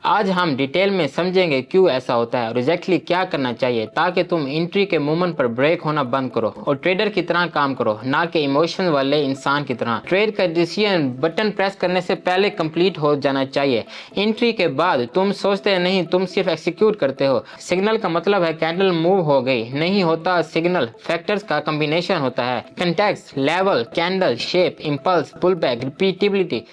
आज हम डिटेल में समझेंगे क्यों ऐसा होता है और एग्जैक्टली क्या करना चाहिए ताकि तुम एंट्री के मोमेंट पर ब्रेक होना बंद करो और ट्रेडर की तरह काम करो, ना कि इमोशन वाले इंसान की तरह। ट्रेड का डिसीजन बटन प्रेस करने से पहले कंप्लीट हो जाना चाहिए। एंट्री के बाद तुम सोचते नहीं, तुम सिर्फ एक्सिक्यूट करते हो। सिग्नल का मतलब है कैंडल मूव हो गई, नहीं होता सिग्नल फैक्टर्स का कॉम्बिनेशन होता है। Context, level, candle, shape, impulse, pull back, repeatability.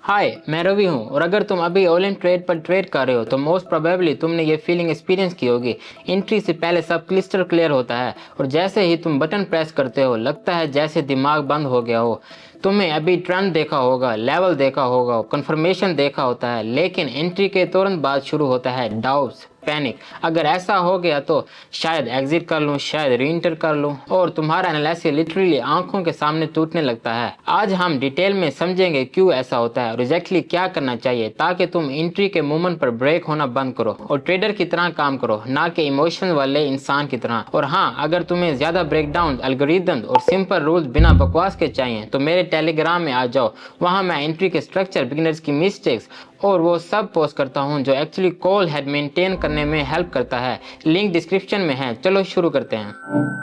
Hi, मैं रवि हूँ और अगर तुम अभी ऑल इन ट्रेड पर ट्रेड कर रहे हो तो मोस्ट प्रोबेबली तुमने ये फीलिंग एक्सपीरियंस की होगी। एंट्री से पहले सब क्लिस्टर क्लियर होता है और जैसे ही तुम बटन प्रेस करते हो लगता है जैसे दिमाग बंद हो गया हो। तुम्हें अभी ट्रेंड देखा होगा, लेवल देखा होगा, कंफर्मेशन देखा होता है, लेकिन एंट्री के तुरंत बाद शुरू होता है डाउट्स, पैनिक। अगर ऐसा हो गया तो शायद एग्जिट कर लूं, शायद रीएंटर कर लूं और तुम्हारा एनालिसिस लिटरली आंखों के सामने टूटने लगता है। आज हम डिटेल में समझेंगे क्यों ऐसा होता है और एग्जैक्टली क्या करना चाहिए ताकि तुम एंट्री के मोमेंट पर ब्रेक होना बंद करो और ट्रेडर की तरह काम करो, ना कि इमोशन वाले इंसान की तरह। और हाँ, अगर तुम्हें ज्यादा ब्रेकडाउन, एल्गोरिदम और सिंपल रूल्स बिना बकवास के चाहिए तो मेरे टेलीग्राम में आ जाओ। वहां मैं एंट्री के स्ट्रक्चर, बिगिनर्स की मिस्टेक्स और वो सब पोस्ट करता हूँ जो एक्चुअली कॉल हेड मेंटेन करने में हेल्प करता है। लिंक डिस्क्रिप्शन में है। चलो शुरू करते हैं।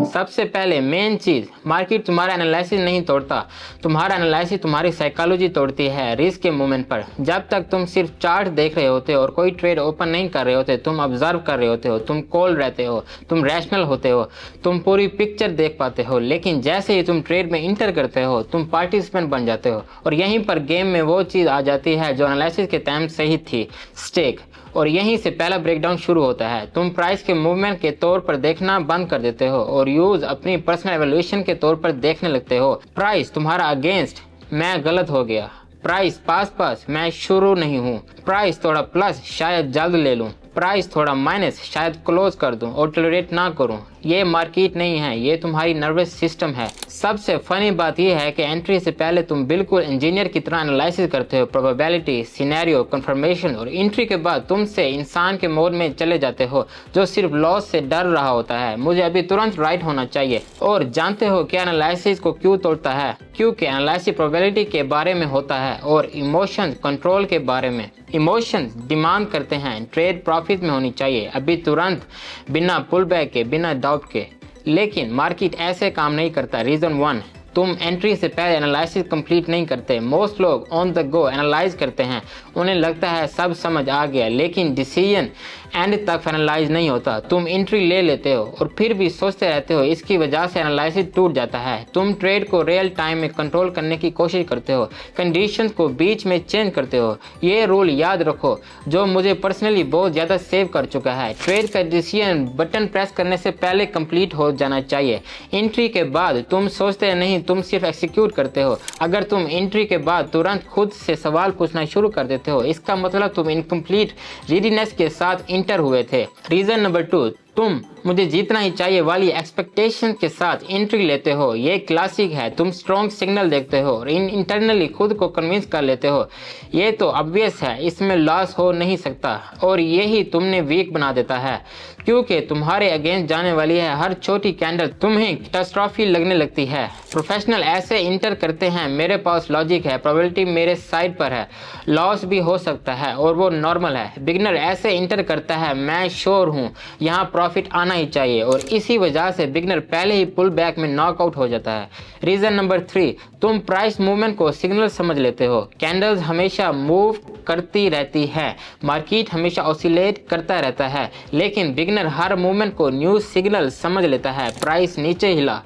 सबसे पहले मेन चीज, मार्केट तुम्हारा एनालिसिस नहीं तोड़ता, तुम्हारा एनालिसिस तुम्हारी साइकोलॉजी तोड़ती है। रिस्क के मोमेंट पर जब तक तुम सिर्फ चार्ट देख रहे होते हो और कोई ट्रेड ओपन नहीं कर रहे होते, तुम ऑब्जर्व कर रहे होते हो, तुम कॉल रहते हो, तुम रैशनल होते हो, तुम पूरी पिक्चर देख पाते हो। लेकिन जैसे ही तुम ट्रेड में इंटर करते हो तुम पार्टिसिपेंट बन जाते हो और यहीं पर गेम में वो चीज आ जाती है जो एनालिसिस के टाइम सही थी, स्टेक। और यहीं से पहला ब्रेकडाउन शुरू होता है। तुम प्राइस के मूवमेंट के तौर पर देखना बंद कर देते हो और यूज अपनी पर्सनल एवोल्यूशन के तौर पर देखने लगते हो। प्राइस तुम्हारा अगेंस्ट, मैं गलत हो गया। प्राइस पास, मैं शुरू नहीं हूँ। प्राइस थोड़ा प्लस, शायद जल्द ले लूँ। प्राइस थोड़ा माइनस, शायद क्लोज कर दूं और टॉलरेट ना करूं। ये मार्केट नहीं है, ये तुम्हारी नर्वस सिस्टम है। सबसे फनी बात यह है कि एंट्री से पहले तुम बिल्कुल इंजीनियर की तरह एनालिसिस करते हो, प्रोबेबिलिटी, सिनेरियो, कंफर्मेशन, और एंट्री के बाद तुम से इंसान के मोड में चले जाते हो जो सिर्फ लॉस से डर रहा होता है। मुझे अभी तुरंत राइट होना चाहिए। और जानते हो क्या एनालिसिस को क्यों तोड़ता है? क्योंकि एनालिसिस प्रोबेबिलिटी के बारे में होता है और इमोशंस कंट्रोल के बारे में। इमोशंस डिमांड करते हैं ट्रेड प्रॉफिट में होनी चाहिए, अभी तुरंत, बिना पुल बैक के, बिना डाउट के। लेकिन मार्केट ऐसे काम नहीं करता। रीजन 1, तुम एंट्री से पहले एनालिसिस कंप्लीट नहीं करते। मोस्ट लोग ऑन द गो एनालाइज करते हैं, उन्हें लगता है सब समझ आ गया, लेकिन डिसीजन एंड तक फाइनलाइज नहीं होता। तुम एंट्री ले लेते हो और फिर भी सोचते रहते हो, इसकी वजह से एनालिसिस टूट जाता है। तुम ट्रेड को रियल टाइम में कंट्रोल करने की कोशिश करते हो, कंडीशंस को बीच में चेंज करते हो। ये रूल याद रखो जो मुझे पर्सनली बहुत ज़्यादा सेव कर चुका है। ट्रेड का डिसीजन बटन प्रेस करने से पहले कंप्लीट हो जाना चाहिए। एंट्री के बाद तुम सोचते नहीं, तुम सिर्फ एक्सिक्यूट करते हो। अगर तुम एंट्री के बाद तुरंत खुद से सवाल पूछना शुरू कर देते हो, इसका मतलब तुम इनकम्प्लीट रेडीनेस के साथ इंटर हुए थे। रीजन नंबर 2, तुम मुझे जीतना ही चाहिए वाली एक्सपेक्टेशन के साथ एंट्री लेते हो। ये क्लासिक है। तुम स्ट्रॉन्ग सिग्नल देखते हो और इंटरनली खुद को कन्विंस कर लेते हो, ये तो ऑब्वियस है, इसमें लॉस हो नहीं सकता, और यही तुमने वीक बना देता है क्योंकि तुम्हारे अगेंस्ट जाने वाली है हर छोटी कैंडल तुम्हें कैटास्ट्रॉफी लगने लगती है। प्रोफेशनल ऐसे इंटर करते हैं, मेरे पास लॉजिक है, प्रोबेबिलिटी मेरे साइड पर है, लॉस भी हो सकता है और वो नॉर्मल है। बिगिनर ऐसे इंटर करता है, मैं श्योर हूँ यहाँ प्रॉफिट आना ही चाहिए, और इसी वजह से बिगिनर पहले ही पुल बैक में नॉकआउट हो जाता है। रीजन नंबर 3, तुम प्राइस मूवमेंट को सिग्नल समझ लेते हो। कैंडल्स हमेशा मूव करती रहती है, मार्केट हमेशा ऑसिलेट करता रहता है, लेकिन बिगिनर हर मूवमेंट को न्यूज सिग्नल समझ लेता है। प्राइस नीचे हिला,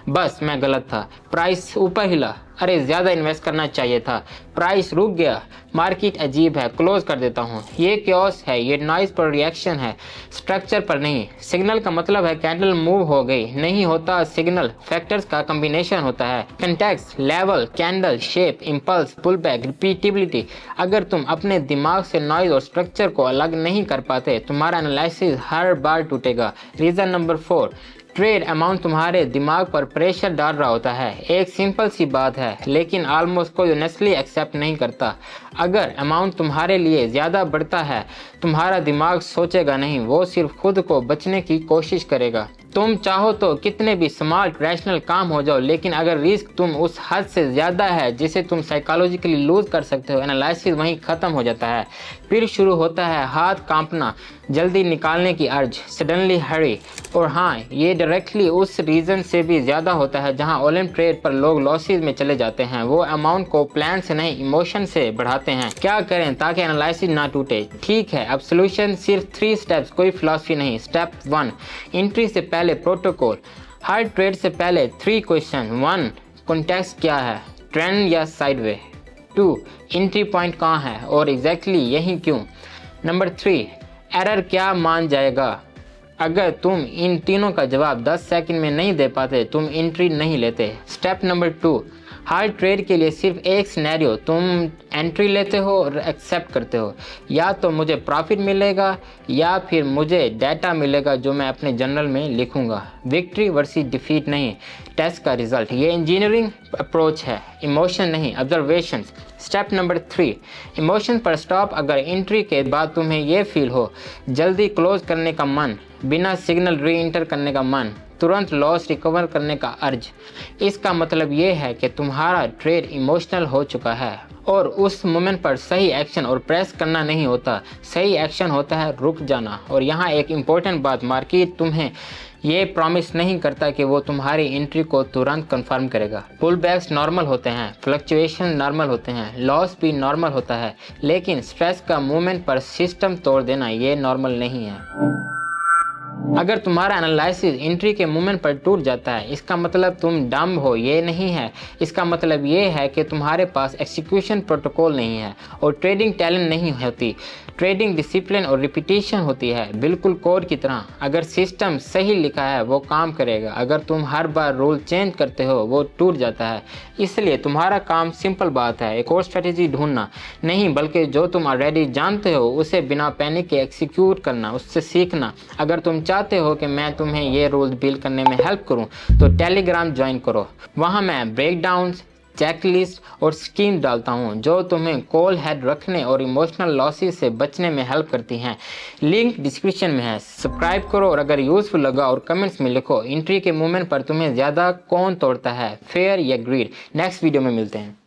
बस मैं गलत था। प्राइस ऊपर हिला, अरे ज़्यादा इन्वेस्ट करना चाहिए था। प्राइस रुक गया, मार्केट अजीब है, क्लोज कर देता हूँ। ये क्योस है, ये नॉइज पर रिएक्शन है, स्ट्रक्चर पर नहीं। सिग्नल का मतलब है कैंडल मूव हो गई, नहीं होता सिग्नल फैक्टर्स का कॉम्बिनेशन होता है। Context, level, candle, shape, impulse, pull back, repeatability. अगर तुम अपने दिमाग से नॉइज और स्ट्रक्चर को अलग नहीं कर पाते, तुम्हारा एनालिसिस हर बार टूटेगा। रीजन नंबर 4, ट्रेड अमाउंट तुम्हारे दिमाग पर प्रेशर डाल रहा होता है। एक सिंपल सी बात है, लेकिन ऑलमोस्ट कोई ऑनेस्टली एक्सेप्ट नहीं करता। अगर अमाउंट तुम्हारे लिए ज़्यादा बढ़ता है, तुम्हारा दिमाग सोचेगा नहीं, वो सिर्फ खुद को बचने की कोशिश करेगा। तुम चाहो तो कितने भी स्मार्ट रैशनल काम हो जाओ, लेकिन अगर रिस्क तुम उस हद से ज़्यादा है जिसे तुम साइकोलॉजिकली लूज कर सकते हो, एनालिसिस वहीं ख़त्म हो जाता है। फिर शुरू होता है हाथ कांपना, जल्दी निकालने की अर्ज, सडनली हरी। और हाँ, ये डायरेक्टली उस रीज़न से भी ज़्यादा होता है जहाँ ओलम ट्रेड पर लोग लॉसेज में चले जाते हैं। वो अमाउंट को प्लान से नहीं, इमोशन से बढ़ाते हैं। क्या करें ताकि एनालिसिस ना टूटे? ठीक है, अब सोल्यूशन सिर्फ 3 स्टेप्स, कोई फिलॉसफी नहीं। स्टेप 1, एंट्री से पहले प्रोटोकॉल। हर ट्रेड से पहले 3 क्वेश्चन। 1, कॉन्टेक्स्ट क्या है, ट्रेंड या साइडवे। 2, एंट्री पॉइंट कहाँ है और एग्जैक्टली यही क्यों। नंबर 3, एरर क्या मान जाएगा। अगर तुम इन तीनों का जवाब 10 सेकंड में नहीं दे पाते, तुम एंट्री नहीं लेते। स्टेप नंबर 2, हर ट्रेड के लिए सिर्फ एक सिनेरियो, तुम एंट्री लेते हो और एक्सेप्ट करते हो। या तो मुझे प्रॉफिट मिलेगा या फिर मुझे डाटा मिलेगा जो मैं अपने जर्नल में लिखूंगा। विक्ट्री वर्सेस डिफीट नहीं, टेस्ट का रिजल्ट। ये इंजीनियरिंग अप्रोच है, इमोशन नहीं, ऑब्जर्वेशन। स्टेप नंबर 3, इमोशन पर स्टॉप। अगर एंट्री के बाद तुम्हें ये फील हो, जल्दी क्लोज करने का मन, बिना सिग्नल री एंटर करने का मन, तुरंत लॉस रिकवर करने का अर्ज, इसका मतलब ये है कि तुम्हारा ट्रेड इमोशनल हो चुका है और उस मोमेंट पर सही एक्शन और प्रेस करना नहीं होता। सही एक्शन होता है रुक जाना। और यहाँ एक इम्पोर्टेंट बात, मार्केट तुम्हें ये प्रॉमिस नहीं करता कि वो तुम्हारी एंट्री को तुरंत कंफर्म करेगा। पुल बैक्स नॉर्मल होते हैं, फ्लक्चुएशन नॉर्मल होते हैं, लॉस भी नॉर्मल होता है, लेकिन स्ट्रेस का मूवमेंट पर सिस्टम तोड़ देना ये नॉर्मल नहीं है। अगर तुम्हारा एनालिसिस एंट्री के मूवमेंट पर टूट जाता है, इसका मतलब तुम डम्ब हो, ये नहीं है। इसका मतलब ये है कि तुम्हारे पास एक्सिक्यूशन प्रोटोकॉल नहीं है और ट्रेडिंग टैलेंट नहीं होती। ट्रेडिंग डिसिप्लिन और रिपीटेशन होती है, बिल्कुल कोड की तरह। अगर सिस्टम सही लिखा है वो काम करेगा, अगर तुम हर बार रूल चेंज करते हो वो टूट जाता है। इसलिए तुम्हारा काम सिंपल बात है, एक और स्ट्रेटेजी ढूंढना नहीं, बल्कि जो तुम ऑलरेडी जानते हो उसे बिना पैनिक के एक्सिक्यूट करना, उससे सीखना। अगर तुम चाहते हो कि मैं तुम्हें ये रूल्स बिल्ड करने में हेल्प करूं, तो टेलीग्राम ज्वाइन करो। वहां मैं ब्रेकडाउन्स, चेकलिस्ट और स्कीम डालता हूं जो तुम्हें कॉल हेड रखने और इमोशनल लॉसेस से बचने में हेल्प करती हैं। लिंक डिस्क्रिप्शन में है, सब्सक्राइब करो। और अगर यूजफुल लगा और कमेंट्स में लिखो, एंट्री के मूवमेंट पर तुम्हें ज़्यादा कौन तोड़ता है, फेयर या ग्रीड। नेक्स्ट वीडियो में मिलते हैं।